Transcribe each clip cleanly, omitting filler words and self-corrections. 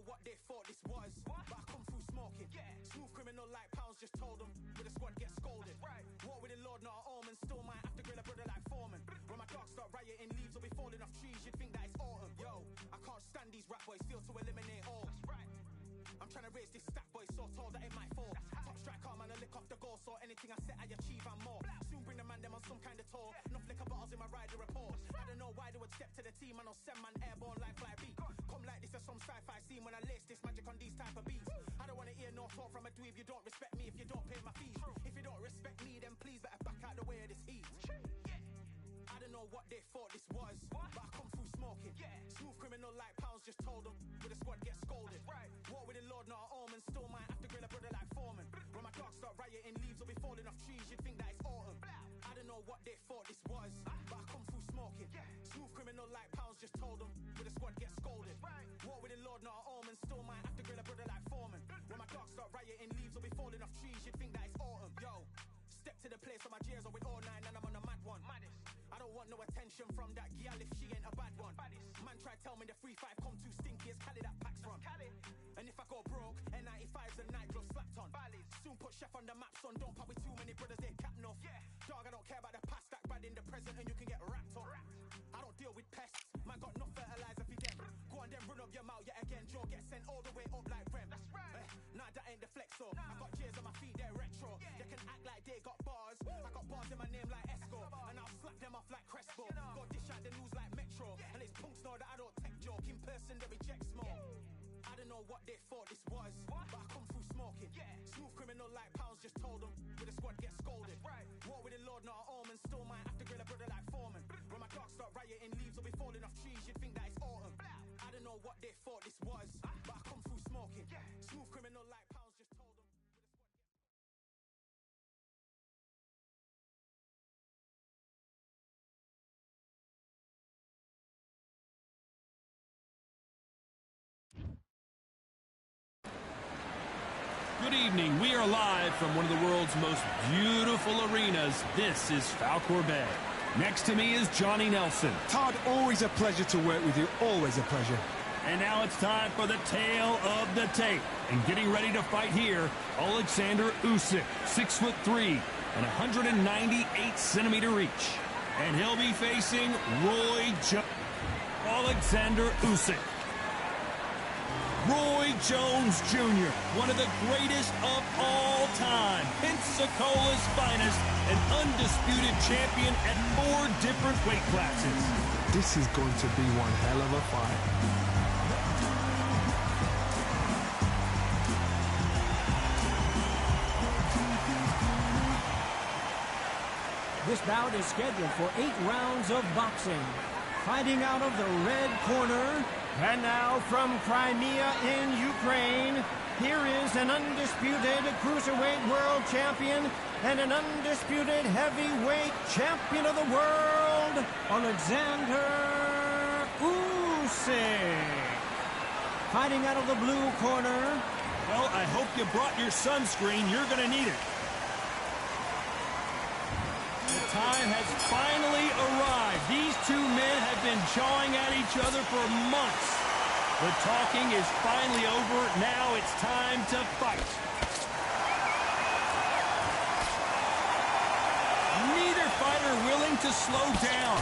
what they thought this was, but I come through smoking. Smooth criminal like pounds, just told them with a squad get scolded. War with the Lord, not an omen. Still might have to grill a brother like Foreman. When my dogs start rioting, leaves will be falling off trees. You'd think that it's autumn. Yo, I can't stand these rap boys, feel to eliminate all. I'm trying to raise this stack, boy, so tall that it might fall. Top striker, man, I lick off the goal, so anything I set, I achieve and more. Soon bring the man them on some kind of tour. Enough liquor bottles in my rider report. I don't know why they would step to the team, and I'll send man airborne like fly beat. Come like this as some sci-fi scene when I lace this magic on these type of beats. I don't want to hear no talk from a dweeb. You don't respect me if you don't pay my fees. If you don't respect me, then please better back out the way of this heat. I don't know what they thought this was, but I come through smoking. Smooth criminal like pounds, just told them with a squad get scolded. War with the Lord, not an omen. Still might have to grill a brother like Foreman. When my dogs start rioting, leaves will be falling off trees. You'd think that it's autumn. I don't know what they thought this was, but I come through smoking. Smooth criminal like pounds, just told them with a squad get scolded. War with the Lord, not an omen. Still might have to grill a brother like Foreman. When my dogs start rioting, leaves will be falling off trees. You'd think that it's autumn. Yo, step to the place on my jeers are with all nine and I'm on a mad one. I don't want no attention from that gal if she ain't a bad one. Man try tell me the 3-5 come too stinky, it's Cali that packs from. And if I go broke, N95's a nitro slapped on. Soon put chef on the map, son, don't pop with too many brothers, they cap enough. Dog, I don't care about the past, that bad in the present and you can get wrapped up. I don't deal with pests, man got no fertilizer for them. Go on then run up your mouth yet again, Joe get sent all the way up like Rem. Nah, that ain't the flexo, I got cheers on my feet, they're retro. They can act like they got bars, I got bars in my name like Esco. And I'll slap them off like Crespo. Go dish out the news like Metro. And it's punks know that I don't tech joke. In person they reject smoke. I don't know what they thought this was, but I come through smoking. Smooth criminal like pounds, just told them with a squad get scolded. War with the Lord, not an omen. Still might have to grill a brother like Foreman. When my dogs start rioting, leaves will be falling off trees. You'd think that it's autumn. I don't know what they thought this was, but I come through smoking. Smooth criminal like pounds, just told them. Good evening. We are live from one of the world's most beautiful arenas. This is Falcor Bay. Next to me is Johnny Nelson. Todd, always a pleasure to work with you. Always a pleasure. And now it's time for the tale of the tape. And getting ready to fight here, Alexander Usyk, 6'3" and 198-centimeter reach. And he'll be facing Alexander Usyk. Roy Jones Jr., one of the greatest of all time, Pensacola's finest, an undisputed champion at 4 different weight classes. This is going to be one hell of a fight. This bout is scheduled for 8 rounds of boxing. Fighting out of the red corner, and now from Crimea in Ukraine, here is an undisputed cruiserweight world champion and an undisputed heavyweight champion of the world, Alexander Usyk. Fighting out of the blue corner. Well, I hope you brought your sunscreen. You're going to need it. The time has finally arrived. These two men have been jawing at each other for months. The talking is finally over. Now it's time to fight. Neither fighter willing to slow down.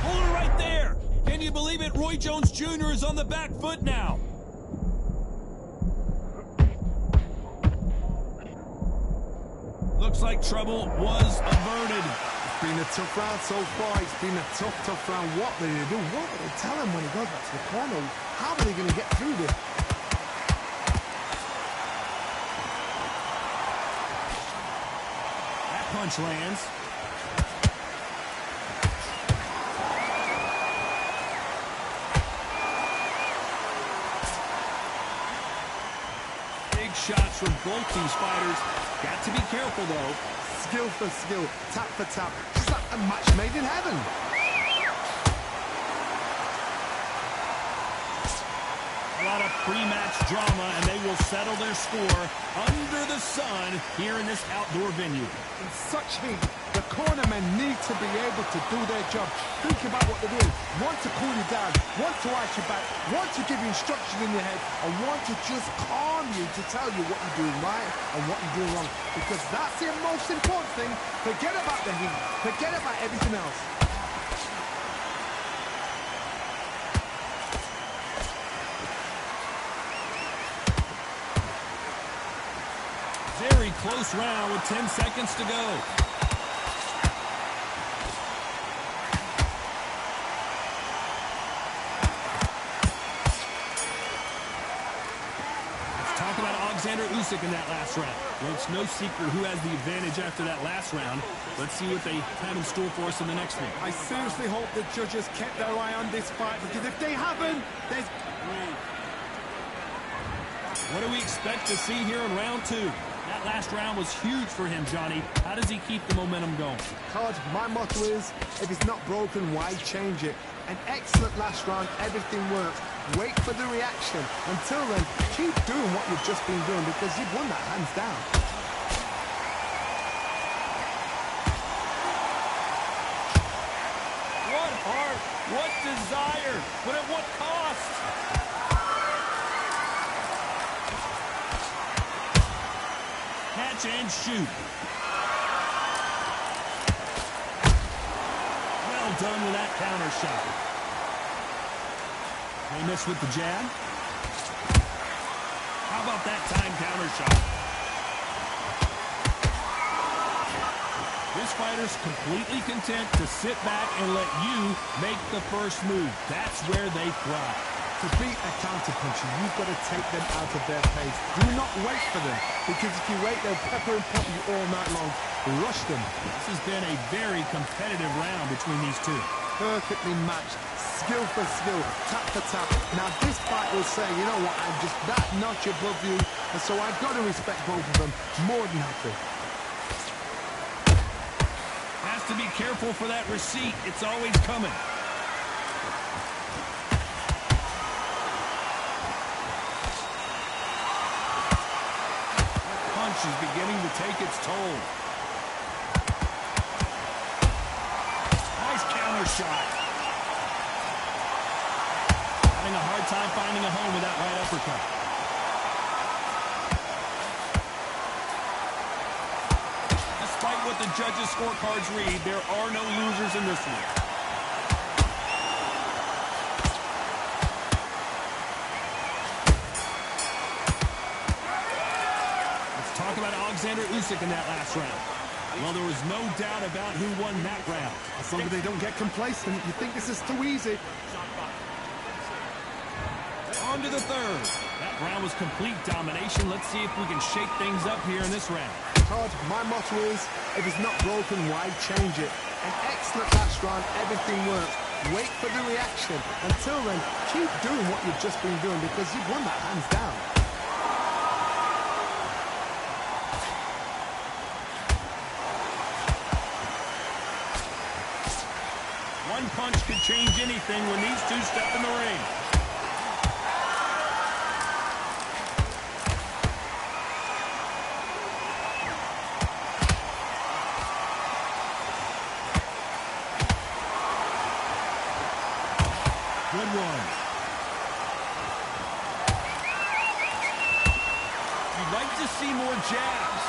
Hold it right there. Can you believe it? Roy Jones Jr. is on the back foot now. Looks like trouble was averted. It's been a tough round so far. It's been a tough round. What do they do? What will they tell him when he goes back to the corner? How are they going to get through this? That punch lands. Shots from both these fighters. Got to be careful, though. Skill for skill, tap for tap. It's like a match made in heaven. A lot of pre-match drama, and they will settle their score under the sun here in this outdoor venue. In such heat, The cornermen need to be able to do their job. Think about what they're doing. Want to cool you down, want to arch your back, want to give you instructions in your head, and want to just calm you to tell you what you're doing right and what you're doing wrong. Because that's the most important thing. Forget about the heat. Forget about everything else. Very close round with 10 seconds to go. Alexander Usyk in that last round. Well, it's no secret who has the advantage after that last round. Let's see what they have in store for us in the next one. I seriously hope the judges kept their eye on this fight, because if they haven't, there's... What do we expect to see here in round two? That last round was huge for him, Johnny. How does he keep the momentum going? Todd, my motto is, if it's not broken, why change it? An excellent last round, everything works. Wait for the reaction. Until then, keep doing what you've just been doing, because you've won that hands down. What heart, what desire, but at what cost? Catch and shoot. Well done with that counter shot. They miss with the jab. How about that time counter shot? This fighter's completely content to sit back and let you make the first move. That's where they thrive. To beat a counterpuncher, you've got to take them out of their pace. Do not wait for them, because if you wait, they'll pepper and pop you all night long. Rush them. This has been a very competitive round between these two. Perfectly matched. Skill for skill, tap for tap. Now this fight will say, you know what, I'm just that notch above you, and so I've got to respect both of them more than happy. Has to be careful for that receipt. It's always coming. That punch is beginning to take its toll. Nice counter shot. Having a hard time finding a home with that right uppercut. Despite what the judges' scorecards read, there are no losers in this one. Let's talk about Alexander Usyk in that last round. Well, there was no doubt about who won that round. As long as they don't get complacent, you think this is too easy. On to the third. That round was complete domination. Let's see if we can shake things up here in this round. Todd, my motto is, if it's not broken, why change it? An excellent last round, everything works. Wait for the reaction. Until then, keep doing what you've just been doing, because you've won that hands down. One punch could change anything when these two step in the ring. Good one. You'd like to see more jabs.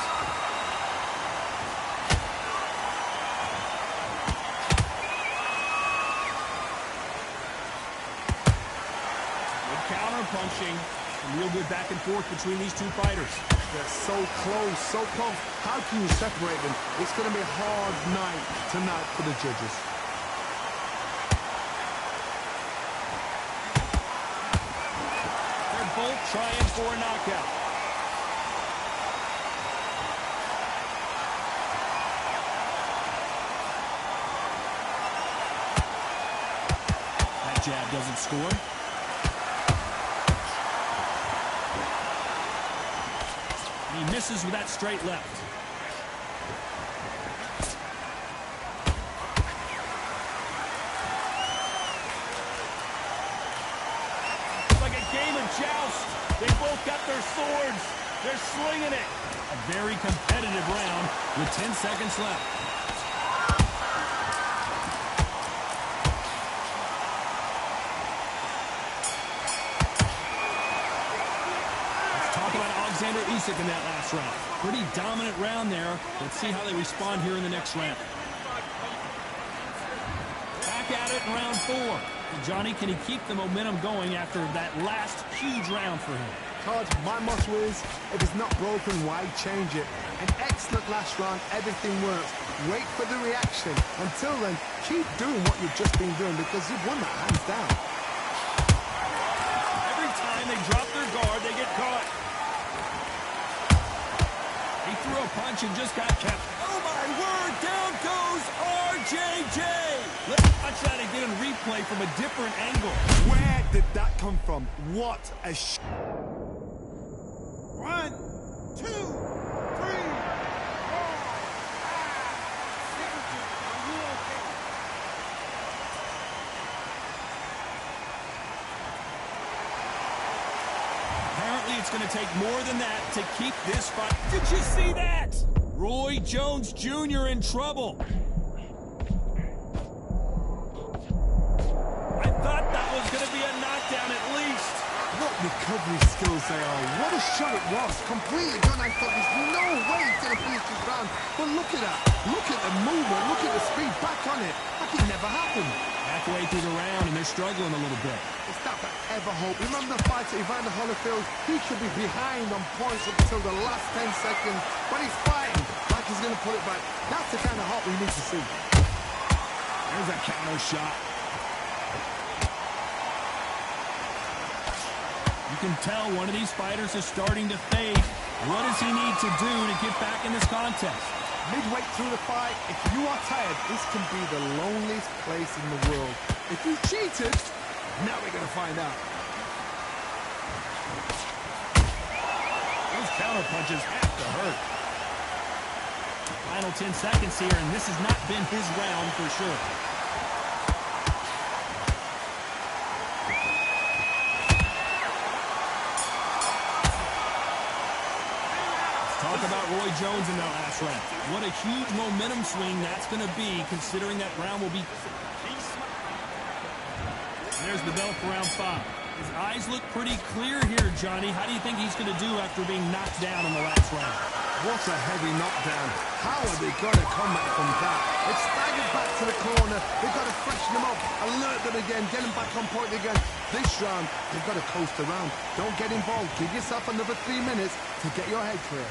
Good counter punching. Some real good back and forth between these two fighters. They're so close, so close. How can you separate them? It's going to be a hard night tonight for the judges. Both trying for a knockout. That jab doesn't score. And he misses with that straight left. Joust. They both got their swords. They're slinging it. A very competitive round with 10 seconds left. Alexander Usyk in that last round. Pretty dominant round there. Let's see how they respond here in the next round. Back at it in round 4. Johnny, can he keep the momentum going after that last huge round for him? Todd, my motto is, if it's not broken, why change it? An excellent last round, everything works. Wait for the reaction. Until then, keep doing what you've just been doing because you've won that hands down. Every time they drop their guard, they get caught. He threw a punch and just got kept. Oh my word, down goes RJJ. Let's watch that again and replay from a different angle. Where did that come from? What a 1, 2, 3, 4, 5, 6. Are you okay? Apparently it's going to take more than that to keep this fight. Did you see that? Roy Jones Jr. in trouble. I thought that was going to be a knockdown at least. What recovery skills they are. What a shot it was. Completely done. I thought there's no way he's going to finish this round. But look at that. Look at the movement. Look at the speed. Back on it. Like it never happened. Halfway through the round and they're struggling a little bit. It's that ever hope. Remember the fight at Evander Holyfield? He should be behind on points up until the last 10 seconds. But he's fighting like he's going to put it back. That's the kind of hope we need to see. There's a counter shot. You can tell one of these fighters is starting to fade. What does he need to do to get back in this contest? Midway through the fight, if you are tired, this can be the loneliest place in the world. If you cheated, now we're going to find out. Those counter punches have to hurt. Final 10 seconds here, and this has not been his round for sure. Talk about Roy Jones in that last round. What a huge momentum swing that's going to be, considering that round will be... There's the bell for round 5. His eyes look pretty clear here, Johnny. How do you think he's going to do after being knocked down in the last round? What a heavy knockdown. How are they going to come back from that? It's staggered back to the corner. They've got to freshen them up, alert them again, get them back on point again. This round, they've got to coast around. Don't get involved. Give yourself another 3 minutes to get your head clear.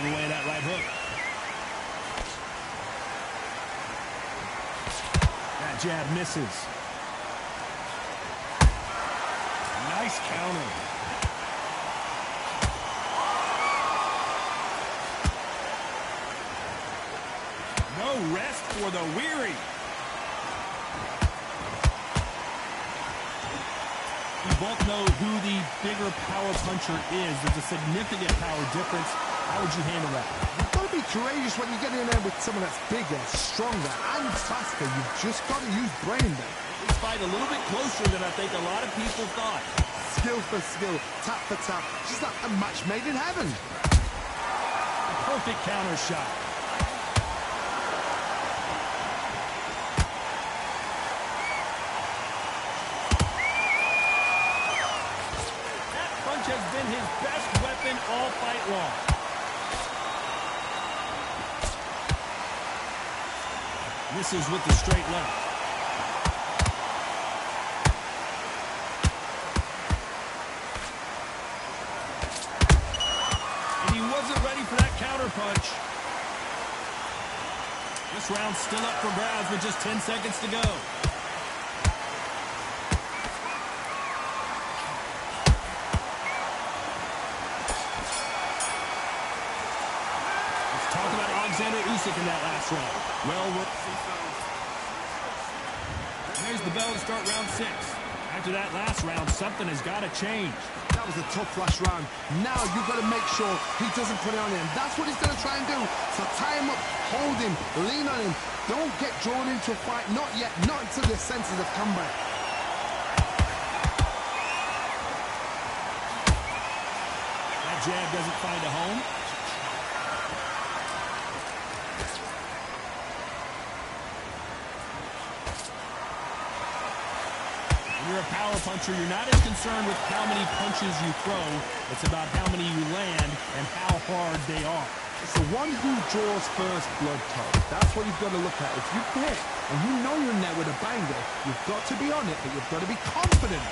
Away that right hook. That jab misses. Nice counter. No rest for the weary. We both know who the bigger power puncher is. There's a significant power difference. How would you handle that? You've got to be courageous when you get in there with someone that's bigger, stronger, and faster. You've just got to use brain there. This fight a little bit closer than I think a lot of people thought. Skill for skill, tap for tap. Just like a match made in heaven. A perfect counter shot. That punch has been his best weapon all fight long. Misses with the straight left. And he wasn't ready for that counter punch. This round's still up for grabs with just 10 seconds to go. Let's talk about Alexander Usyk in that last round. Well, there's the bell to start round 6. After that last round, something has got to change. That was a tough last round. Now you've got to make sure he doesn't put it on him. That's what he's going to try and do. So tie him up, hold him, lean on him. Don't get drawn into a fight. Not yet. Not until the senses have come back. That jab doesn't find a home. puncher, you're not as concerned with how many punches you throw. It's about how many you land and how hard they are. It's the one who draws first blood, Todd. That's what you've got to look at. If you hit and you know you're in there with a banger, you've got to be on it, but you've got to be confident.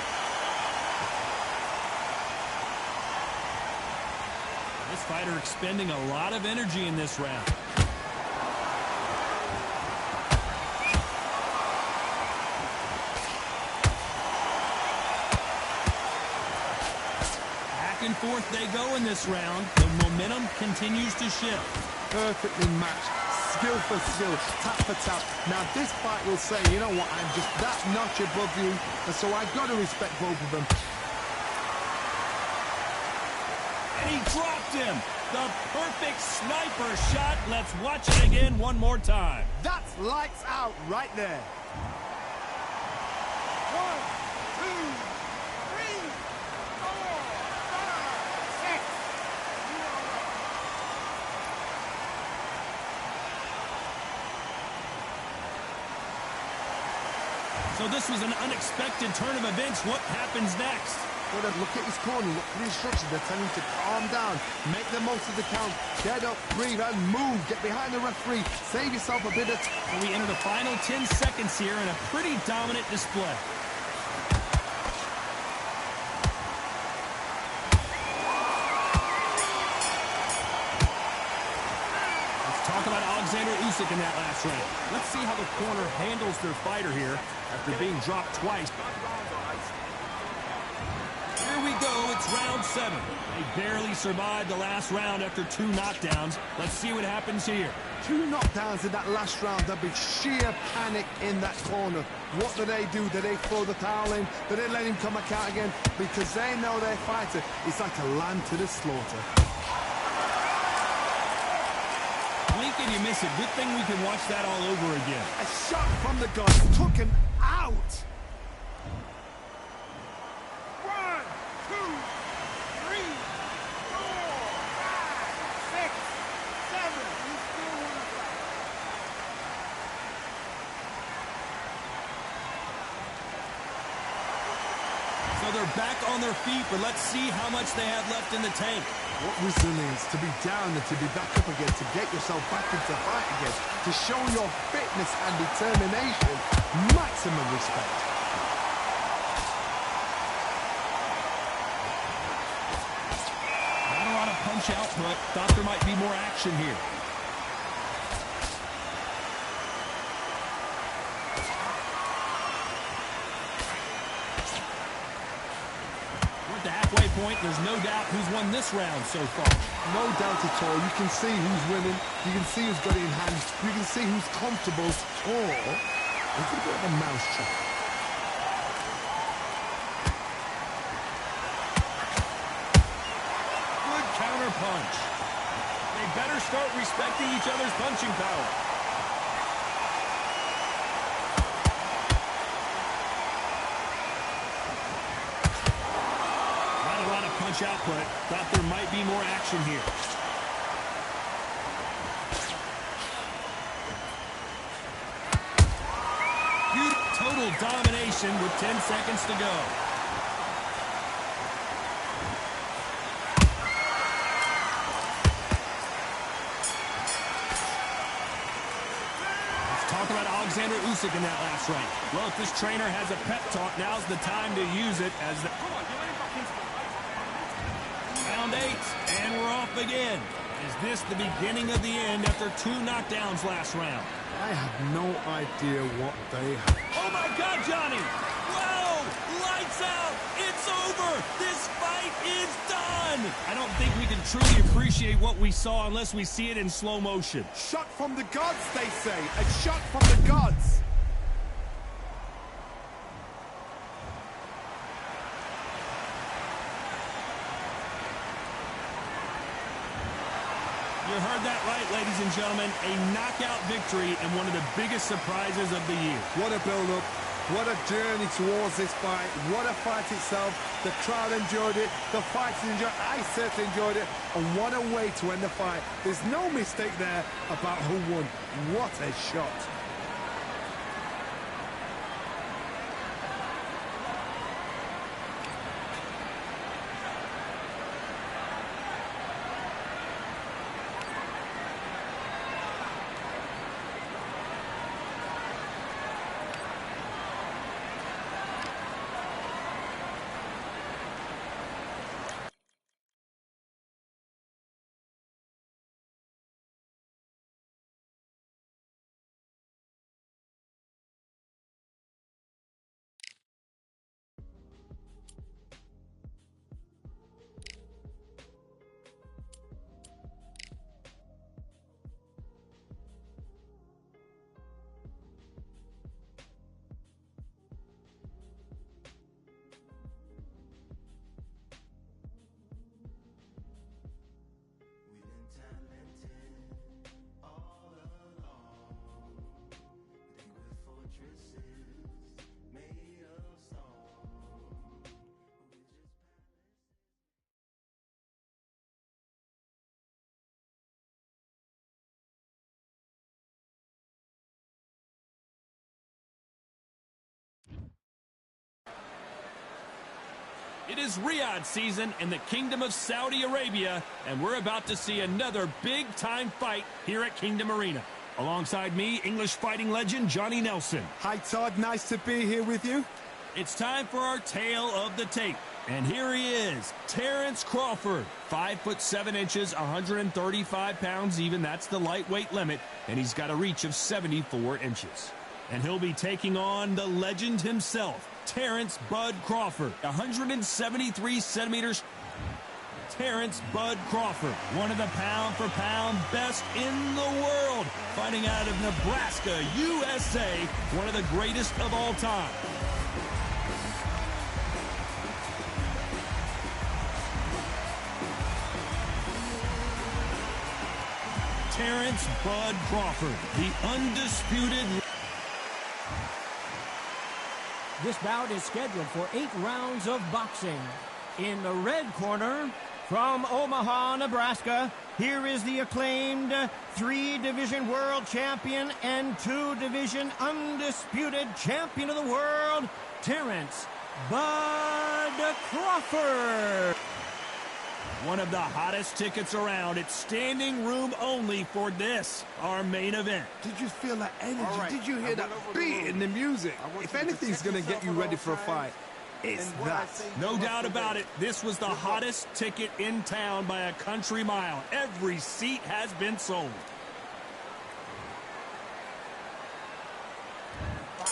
This fighter expending a lot of energy in this round. Back and forth they go in this round. The momentum continues to shift. Perfectly matched. Skill for skill, tap for tap. Now this fight will say, you know what, I'm just that notch above you, and so I've got to respect both of them. And he dropped him. The perfect sniper shot. Let's watch it again one more time. That's lights out right there. 1, 2, 3, 4, 5, 6. So this was an unexpected turn of events. What happens next? Well, look at his corner, look for the instructions. They're telling him to calm down, make the most of the count, get up, breathe, and move. Get behind the referee, save yourself a bit of time. We enter the final 10 seconds here in a pretty dominant display. Let's talk about Alexander Usyk in that last round. Let's see how the corner handles their fighter here after being dropped twice. Here we go, it's round 7. They barely survived the last round after 2 knockdowns. Let's see what happens here. 2 knockdowns in that last round. There'll be sheer panic in that corner. What do? Do they throw the towel in? Do they let him come back out again? Because they know their fighter is like a lamb to the slaughter. Blink and you miss it. Good thing we can watch that all over again. A shot from the guns took him out. 1, 2, 3, 4, 5, 6, 7. You still want to fight. So they're back on their feet, but let's see how much they have left in the tank. What resilience to be down and to be back up again, to get yourself back into fight again, to show your fitness and determination. Maximum respect. Not a lot of punch output. Thought there might be more action here. We're at the halfway point. There's no doubt who's won this round so far. No doubt at all. You can see who's winning. You can see who's got it in hand. You can see who's comfortable. Or a little bit of a mousetrap. Good counter punch. They better start respecting each other's punching power. Not a lot of punch output. Thought there might be more action here. Total domination with 10 seconds to go. Let's talk about Alexander Usyk in that last round. Well, if this trainer has a pep talk, now's the time to use it as the... Round 8, and we're off again. Is this the beginning of the end after 2 knockdowns last round? I have no idea what they have. Oh my God, Johnny! Whoa! Lights out! It's over! This fight is done! I don't think we can truly appreciate what we saw unless we see it in slow motion. Shot from the gods, they say. A shot from the gods. You heard that right, ladies and gentlemen. A knockout victory and one of the biggest surprises of the year. What a build-up. What a journey towards this fight. What a fight itself. The crowd enjoyed it. The fighters enjoyed it. I certainly enjoyed it. And what a way to end the fight. There's no mistake there about who won. What a shot. It is Riyadh season in the Kingdom of Saudi Arabia, and we're about to see another big-time fight here at Kingdom Arena. Alongside me, English fighting legend Johnny Nelson. Hi, Todd. Nice to be here with you. It's time for our tale of the tape. And here he is, Terrence Crawford. 5'7", 135 pounds even. That's the lightweight limit. And he's got a reach of 74 inches. And he'll be taking on the legend himself, Terrence Bud Crawford, 173 centimeters. Terrence Bud Crawford, one of the pound-for-pound best in the world, fighting out of Nebraska, USA, one of the greatest of all time. Terrence Bud Crawford, the undisputed. This bout is scheduled for 8 rounds of boxing. In the red corner, from Omaha, Nebraska, here is the acclaimed 3-division world champion and 2-division undisputed champion of the world, Terrence Bud Crawford. One of the hottest tickets around. It's standing room only for this, our main event. Did you feel that energy? Did you hear that beat in the music? If anything's going to get you ready for a fight, it's that. No doubt about it. This was the hottest ticket in town by a country mile. Every seat has been sold.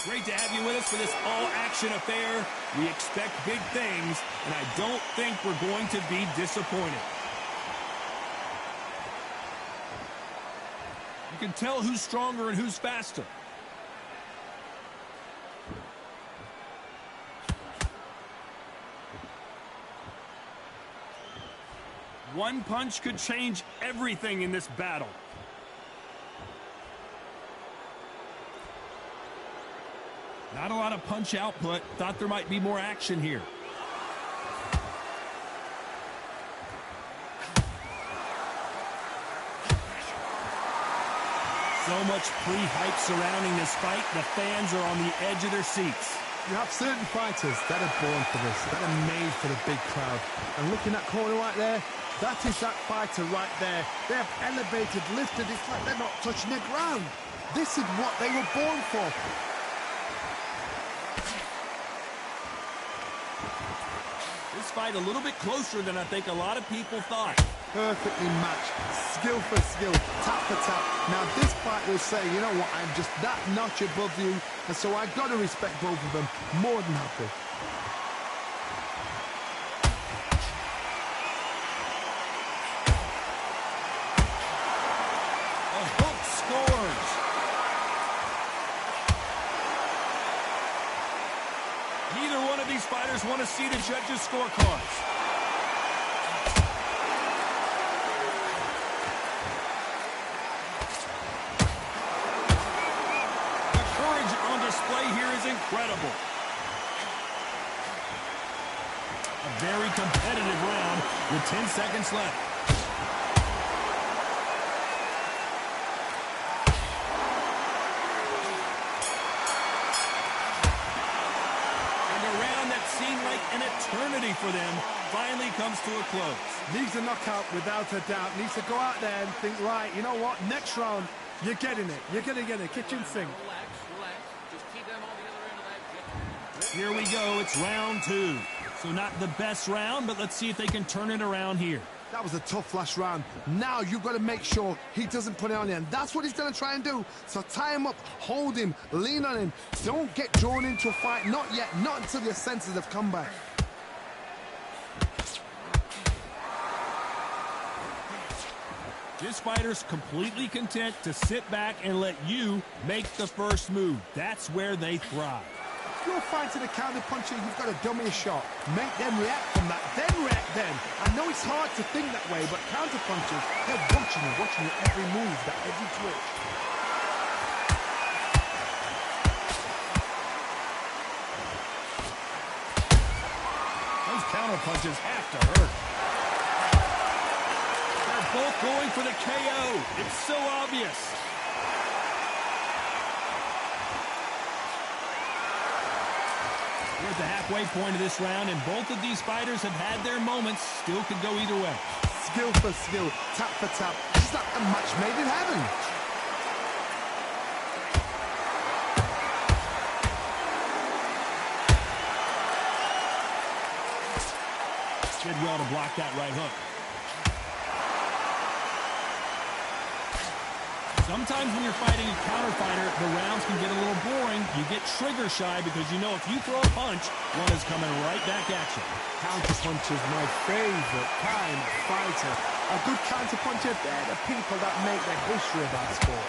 Great to have you with us for this all-action affair. We expect big things, and I don't think we're going to be disappointed. You can tell who's stronger and who's faster. One punch could change everything in this battle. Not a lot of punch output. Thought there might be more action here. So much pre-hype surrounding this fight. The fans are on the edge of their seats. You have certain fighters that are born for this, that are made for the big crowd. And looking at that corner right there, that is that fighter right there. They have elevated, lifted. It's like they're not touching the ground. This is what they were born for. This fight a little bit closer than I think a lot of people thought. Perfectly matched, skill for skill, tap for tap. Now this fight will say, you know what, I'm just that notch above you, and so I've got to respect both of them more than happy. A hook scores. Neither one of these fighters want to see the judges' scorecards. The courage on display here is incredible. A very competitive round with 10 seconds left. Seemed like an eternity for them finally comes to a close. Needs a knockout without a doubt. Needs to go out there and think, right, you know what, next round, you're getting it. You're going to get it. Kitchen sink. Relax. Just keep them on the other end of that. Here we go. It's round 2. So not the best round, but let's see if they can turn it around here. That was a tough last round. Now you've got to make sure he doesn't put it on you. And that's what he's going to try and do. So tie him up, hold him, lean on him. Don't get drawn into a fight. Not yet. Not until your senses have come back. This fighter's completely content to sit back and let you make the first move. That's where they thrive. If you're fighting a counter puncher, you've got to dummy a shot. Make them react from that, then react then. I know it's hard to think that way, but counter punchers, they're watching you every move, that every twitch. Those counter punches have to hurt. They're both going for the KO. It's so obvious. We're at the halfway point of this round, and both of these fighters have had their moments. Still could go either way. Skill for skill, tap for tap. It's like a match made in heaven. Did well to block that right hook. Sometimes when you're fighting a counter fighter, the rounds can get a little boring. You get trigger shy because you know if you throw a punch, one is coming right back at you. Counter punch is my favorite kind of fighter. A good counter puncher, they're the people that make the history of our sport.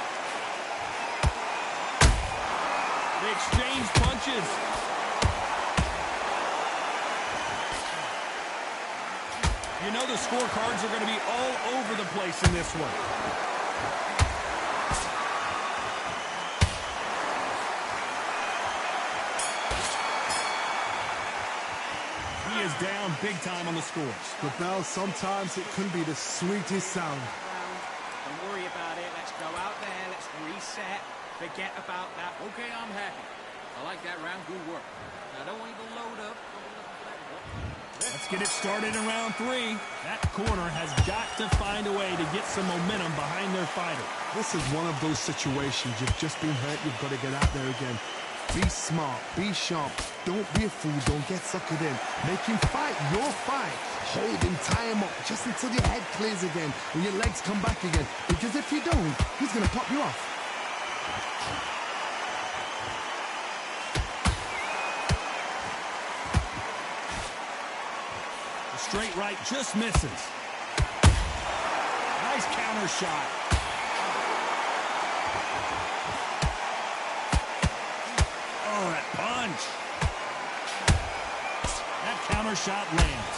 They exchange punches. You know the scorecards are going to be all over the place in this one. He is down big time on the scores. The bell, sometimes it can be the sweetest sound. Don't worry about it. Let's go out there. Let's reset. Forget about that. Okay, I'm happy. I like that round. Good work. I don't want you to load up. Let's get it started in round 3. That corner has got to find a way to get some momentum behind their fighter. This is one of those situations. You've just been hurt. You've got to get out there again. Be smart. Be sharp. Don't be a fool. Don't get suckered in. Make him fight your fight. Hold him, tie him up just until your head clears again and your legs come back again. Because if you don't, he's going to pop you off. Straight right just misses. Nice counter shot. Oh, that punch. That counter shot lands.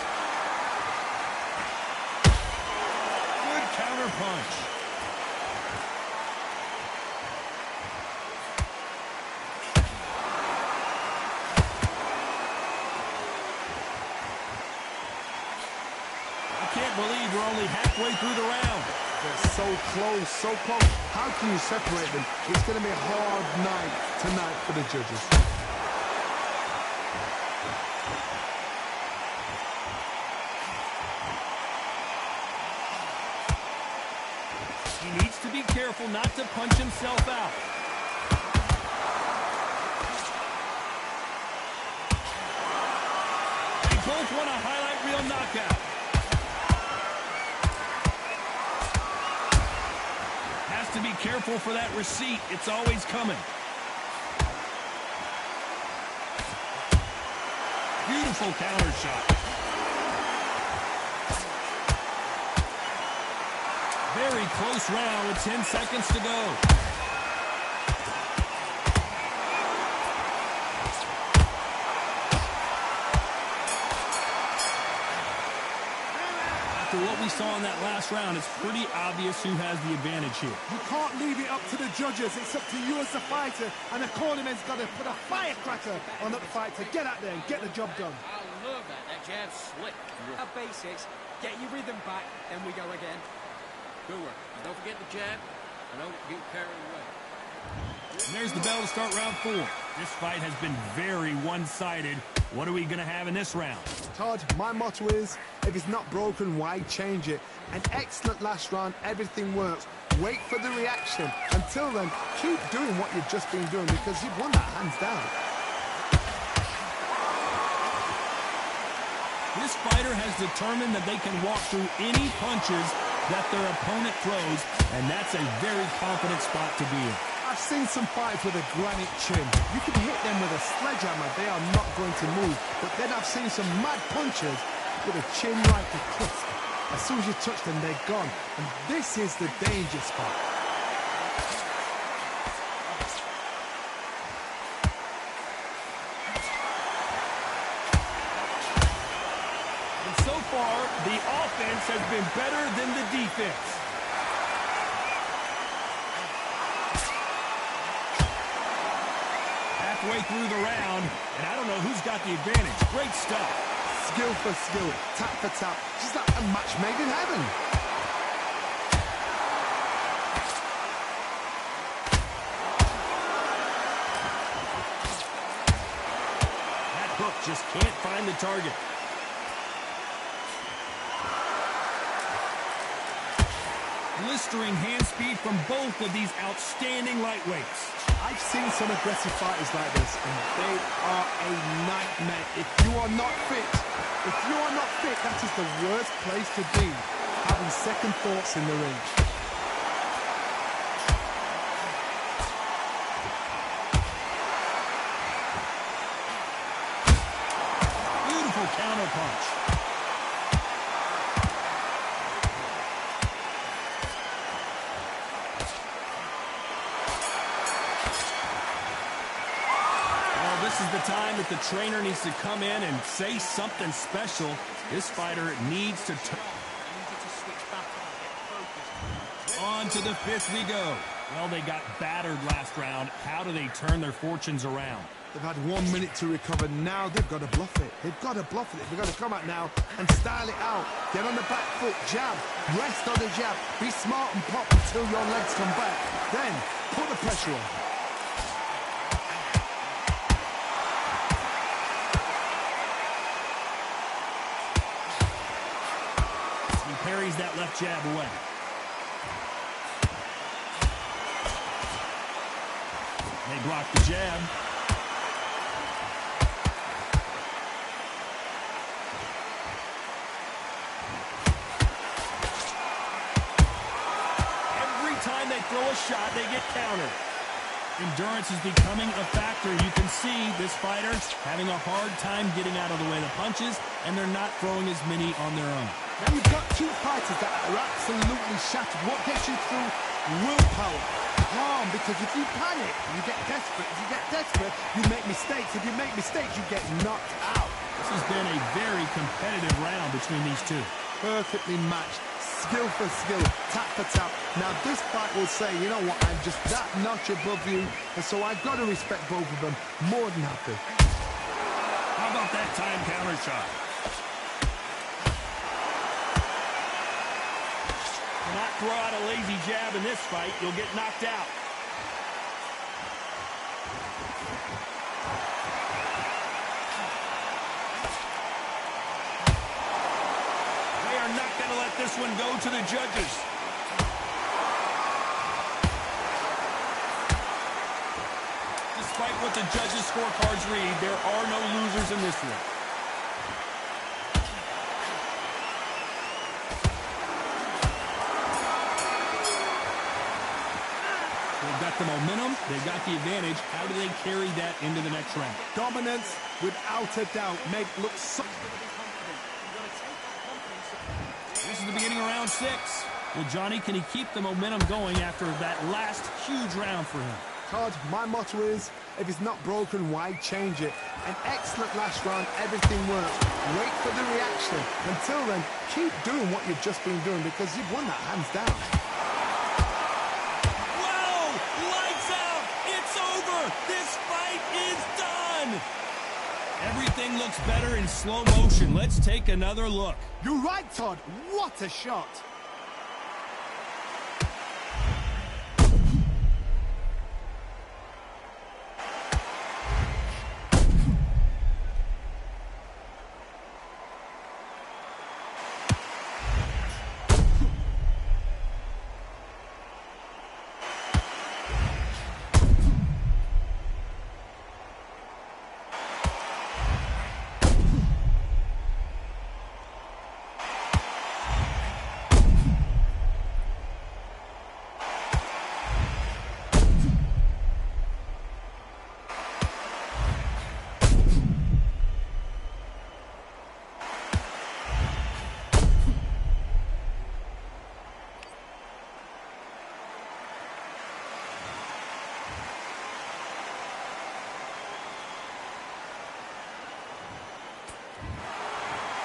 Good counter punch. Can't believe we're only halfway through the round. They're so close, so close. How can you separate them? It's going to be a hard night tonight for the judges. He needs to be careful not to punch himself out. They both want a highlight reel knockout. To be careful for that receipt. It's always coming. Beautiful counter shot. Very close round with 10 seconds to go. After what we saw in that last round, it's pretty obvious who has the advantage here. You can't leave it up to the judges. It's up to you as the fighter, and the cornerman's got to put a firecracker on that fight to get out there and get the job done. I love that. That jab's slick. Our basics. Get your rhythm back, then we go again. Good work. Now don't forget the jab. And don't get carried away. And there's the bell to start round 4. This fight has been very one-sided. What are we going to have in this round? Todd, my motto is, if it's not broken, why change it? An excellent last round, everything works. Wait for the reaction. Until then, keep doing what you've just been doing because you've won that hands down. This fighter has determined that they can walk through any punches that their opponent throws, and that's a very confident spot to be in. I've seen some fights with a granite chin. You can hit them with a sledgehammer, they are not going to move. But then I've seen some mad punchers with a chin like a crisp. As soon as you touch them, they're gone. And this is the danger spot. And so far, the offense has been better than the defense. Halfway through the round, and I don't know who's got the advantage. Great stuff. Skill for skill, tap for tap. Just like a match made in heaven. That hook just can't find the target. Blistering hand speed from both of these outstanding lightweights. I've seen some aggressive fighters like this, and they are a nightmare. If you are not fit, that is the worst place to be, having second thoughts in the ring. Beautiful counter punch. This is the time that the trainer needs to come in and say something special. This fighter needs to turn. On to the fifth we go. Well, they got battered last round. How do they turn their fortunes around? They've had 1 minute to recover. Now they've got to bluff it. They've got to bluff it. They've got to come out now and style it out. Get on the back foot, jab, rest on the jab. Be smart and pop until your legs come back. Then put the pressure on. Parries that left jab away. They block the jab. Every time they throw a shot, they get countered. Endurance is becoming a factor. You can see this fighter having a hard time getting out of the way of the punches, and they're not throwing as many on their own. Now you've got two fighters that are absolutely shattered. What gets you through? Willpower. Calm, because if you panic, you get desperate. If you get desperate, you make mistakes. If you make mistakes, you get knocked out. This has been a very competitive round between these two. Perfectly matched. Skill for skill, tap for tap. Now this fight will say, you know what, I'm just that notch above you, and so I've got to respect both of them more than happy. How about that time counter shot? Do not throw out a lazy jab in this fight, you'll get knocked out. Not going to let this one go to the judges. Despite what the judges' scorecards read, there are no losers in this one. They've got the momentum, they've got the advantage. How do they carry that into the next round? Dominance, without a doubt, made it look so... This is the beginning of round 6. Well, Johnny, can he keep the momentum going after that last huge round for him? Todd, my motto is, if it's not broken, why change it? An excellent last round, everything works. Wait for the reaction. Until then, keep doing what you've just been doing because you've won that hands down. Whoa! Lights out! It's over! This fight is done! Everything looks better in slow motion. Let's take another look. You're right, Todd. What a shot.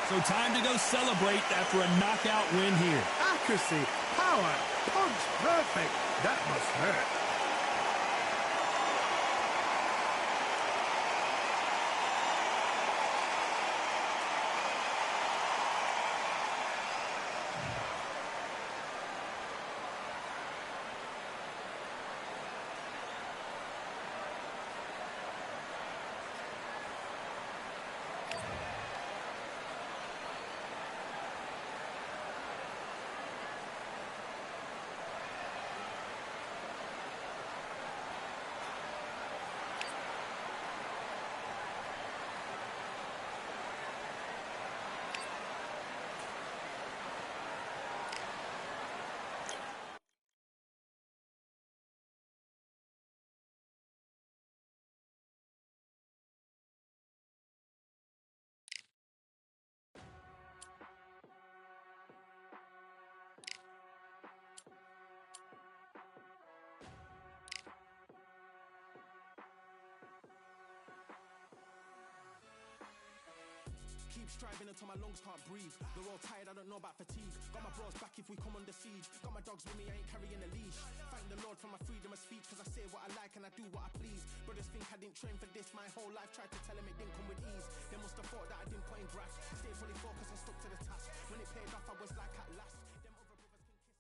So time to go celebrate after a knockout win here. Accuracy, power, punch, perfect. That must hurt. keep striving until my lungs can't breathe. They're all tired, I don't know about fatigue. Got my bros back if we come under siege. Got my dogs with me, I ain't carrying a leash. Thank the Lord for my freedom of speech, cause I say what I like and I do what I please. Brothers think I didn't train for this my whole life. Tried to tell them it didn't come with ease. They must have thought that I didn't put in graft. Stayed fully focused and stuck to the task. When it paid off, I was like at last. Them other brothers can kiss my...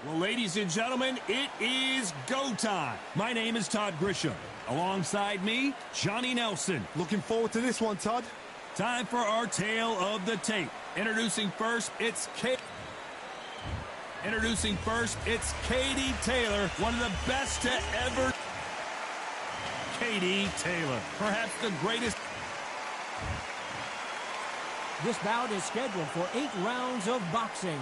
Well, ladies and gentlemen, it is go time. My name is Todd Grisham. Alongside me, Johnny Nelson. Looking forward to this one, Todd. Time for our tale of the tape. Introducing first, it's Katie Taylor, one of the best to ever. Katie Taylor, perhaps the greatest. This bout is scheduled for 8 rounds of boxing.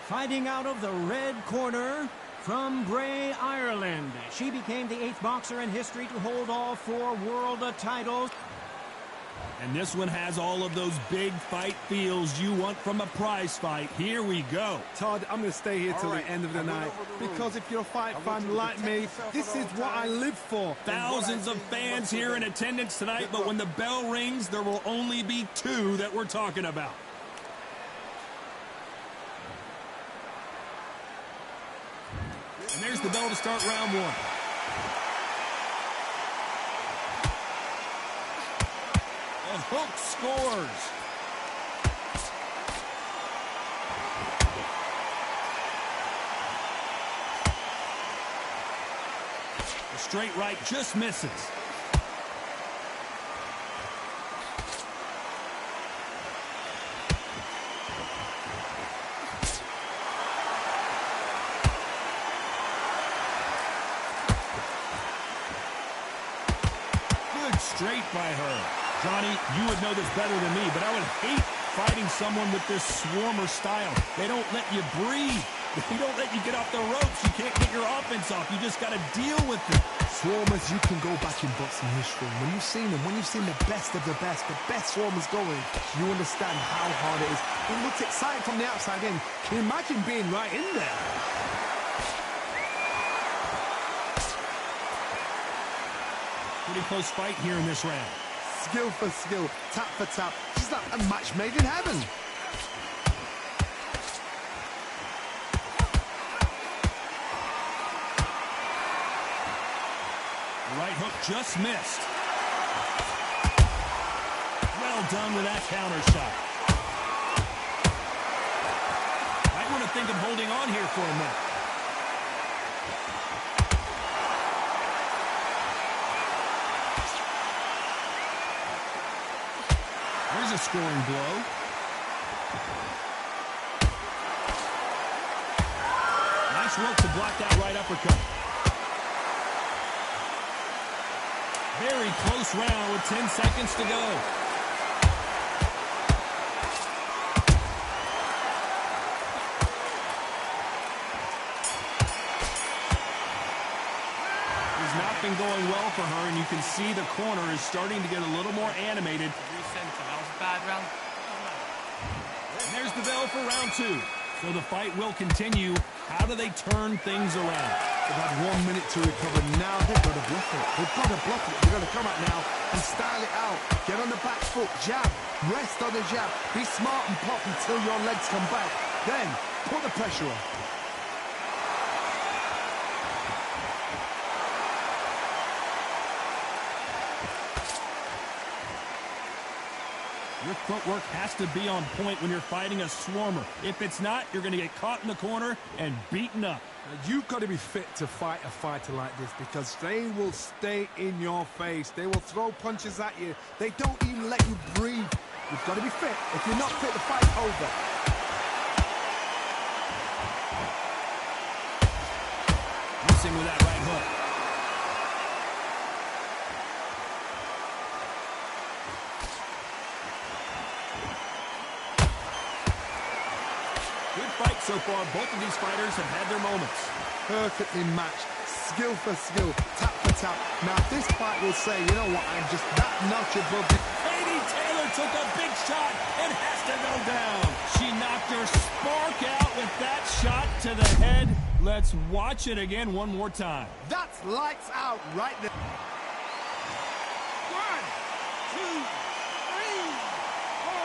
Fighting out of the red corner, from Bray, Ireland. She became the 8th boxer in history to hold all 4 world titles. And this one has all of those big fight feels you want from a prize fight. Here we go. Todd, I'm going to stay here till the end of the night, because if you're a fight fan like me, this is what I live for. Thousands of fans here in attendance tonight, but when the bell rings, there will only be 2 that we're talking about. And there's the bell to start round 1. A hook scores. The straight right just misses. Good straight by her. Johnny, you would know this better than me, but I would hate fighting someone with this swarmer style. They don't let you breathe. They don't let you get off the ropes. You can't get your offense off. You just got to deal with it. Swarmers, you can go back in boxing history. When you've seen them, when you've seen the best swarmers going, you understand how hard it is. It looks exciting from the outside in. Can you imagine being right in there? Pretty close fight here in this round. Skill for skill, tap for tap. She's like a match made in heaven. The right hook just missed. Well done with that counter shot. Might want to think of holding on here for a minute. There's a scoring blow. Nice work to block that right uppercut. Very close round with 10 seconds to go. It's not been going well for her, and you can see the corner is starting to get a little more animated. That was a bad round. And there's the bell for round 2. So the fight will continue. How do they turn things around? They've had 1 minute to recover. Now they've got to bluff it. They've got to bluff it. They've got to come out now and style it out. Get on the back foot, jab, rest on the jab. Be smart and pop until your legs come back. Then put the pressure on. Your footwork has to be on point when you're fighting a swarmer. If it's not, you're going to get caught in the corner and beaten up. Now, you've got to be fit to fight a fighter like this, because they will stay in your face. They will throw punches at you. They don't even let you breathe. You've got to be fit. If you're not fit, the fight's over. Missing with that right hook. So far, both of these fighters have had their moments. Perfectly matched, skill for skill, tap for tap. Now this fight will say, you know what, I'm just that notch above you. Katie Taylor took a big shot and has to go down. She knocked her spark out with that shot to the head. Let's watch it again one more time. That's lights out right there. 1, 2, 3, 4,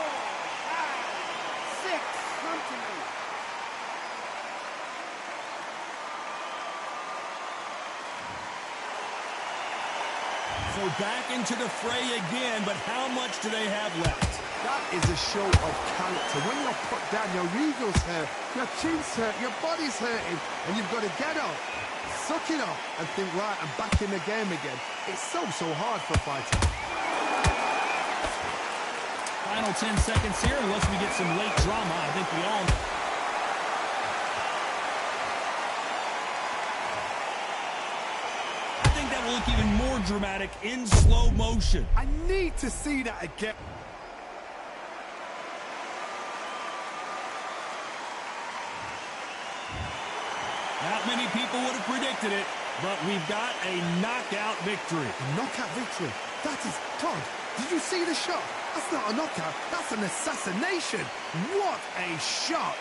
5, 6. Come to me. So back into the fray again, but how much do they have left? That is a show of character. When you're put down, your ego's hurt, your chin's hurt, your body's hurting, and you've got to get up, suck it up, and think, right, I'm back in the game again. It's so hard for a fighter. Final 10 seconds here, unless we get some late drama. I think we all know. That will look even more dramatic in slow motion. I need to see that again. Not many people would have predicted it, but we've got a knockout victory. A knockout victory? That is Todd. Did you see the shot? That's not a knockout. That's an assassination. What a shot.